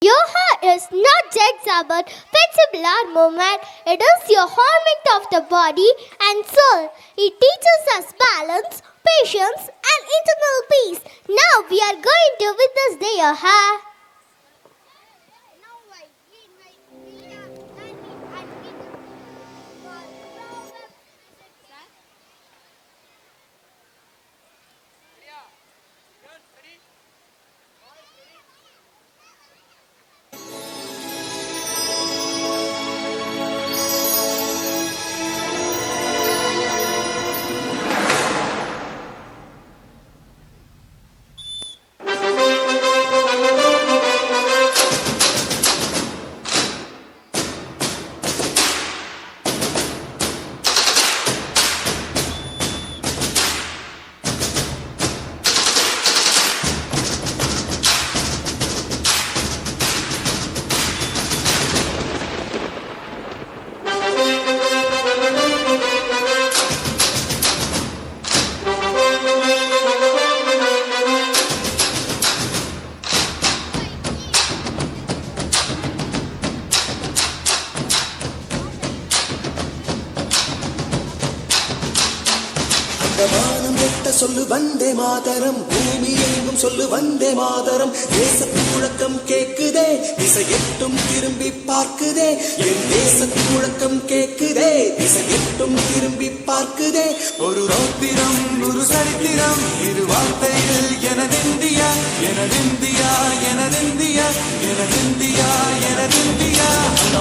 Yoga is not just about flexible arm movement, it is your harmony of the body and soul. It teaches us balance, patience, and internal peace. Now we are going to witness the yoga. வானம் எட்ட சொல்லு வந்தே மாதரம், பூமி எங்கும் சொல்லு வந்தே மாதரம். தேசத்து முழக்கம் கேக்குதே, திசை எட்டும் திரும்பி பார்க்குதே. என் தேசத்து முழக்கம் கேக்குதே, திசை எட்டும் திரும்பி பார்க்குதே. ஒரு ரௌத்திரம் ஒரு சரித்திரம், இரு வார்த்தையில் எனதிந்தியா எனதிந்தியா எனதிந்தியா எனதிந்தியா எனதிந்தியா.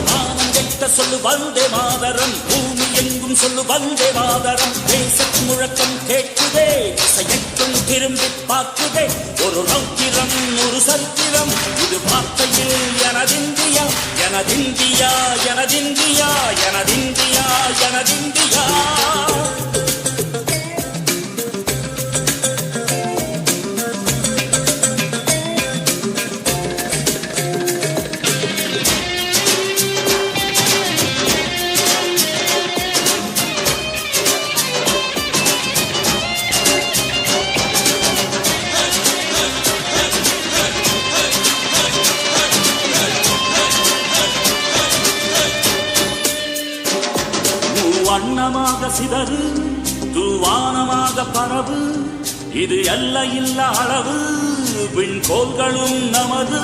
வானம் எட்ட சொல்லு வந்தே மாதரம், பூமி எங்கும் சொல்லு வந்தே மாதரம். தேசத்து முழக்கம் கேட்குதே, திசையெட்டும் திரும்பி பார்க்குதே. ஒரு ரௌத்திரம் ஒரு சரித்திரம், இது வார்த்தையில் எனதிந்தியா எனதிந்தியா எனதிந்தியா எனதிந்தியா எனதிந்தியா. வண்ணமாக சிதறு தூவானமாக பரவு, இது எல்லையில்லா அளவு, விண்கோள்களும் நமது.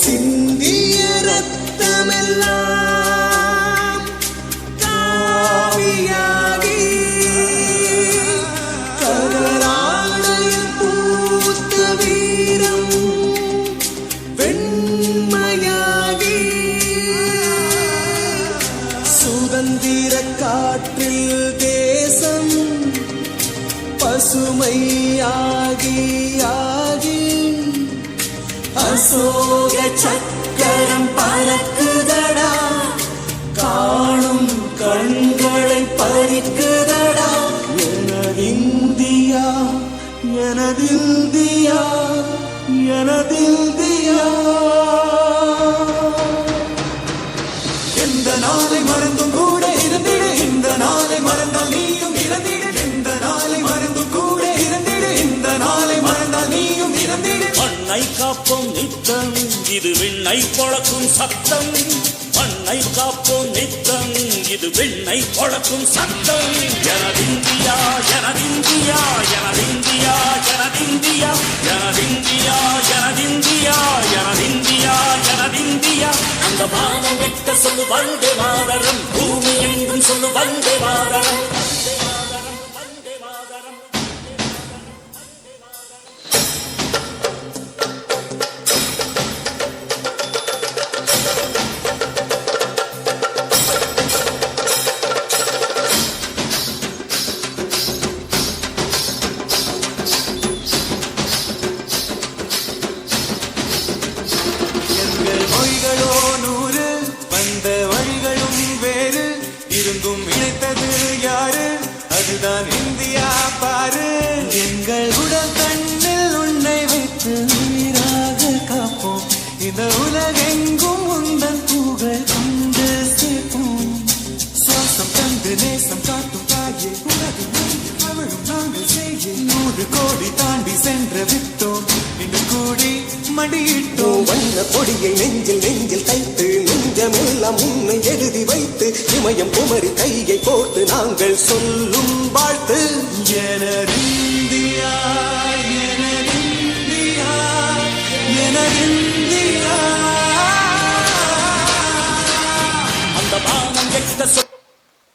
சிந்திய ரத்தமெல்லாம் காவியாகி, கதராடையில் பூத்த வீரம் வெண்மையாகி, சுதந்திர காற்றில் தேசம் பசுமையாகி ஆகி, அசோக சக்கரம் பறக்குதடா, காணும் கண்களை பறிக்குதடா. எனதிந்தியா எனதிந்தியா எனதிந்தியா. எந்த நாளை மறந்தும் கூட இருந்திடு, இந்த நாளை மறந்தால் நீயும் இறந்திடு. எந்த நாளை மறந்தும் கூட இருந்திடு, இந்த நாளை மறந்தால் நீயும் இறந்திடு. மண்ணை காப்போம் நித்தம், இது விண்ணை பொழக்கும் சத்தம். மண்ணை காப்போம் நித்தம், இது விண்ணை பொழக்கும் சத்தம். எனதிந்தியா எனதிந்தியா எனதிந்தியா எனதிந்தியா எனதிந்தியா எனதிந்தியா எனதிந்தியா எனதிந்தியா. அந்த வானம் எட்ட சொல்லு வந்தே மாதரம், பூமி எங்கும் சொல்லு வந்தே மாதரம். வந்தே மாதரம் மொழிகளோ நூறு, வந்த வழிகளும் வேறு. சென்று விட்டோம் இன்று கூடி மடியிட்டோம் வண்ண கொடியை நெஞ்சில் நெஞ்சில் தைத்து நெஞ்சமெல்லாம் உன்னை எழுதி வைத்து இமயம் குமரி கையை கோர்த்து நாங்கள் சொல்லும் வாழ்த்து எனதிந்தியா எனதிந்தியா எனதிந்தியா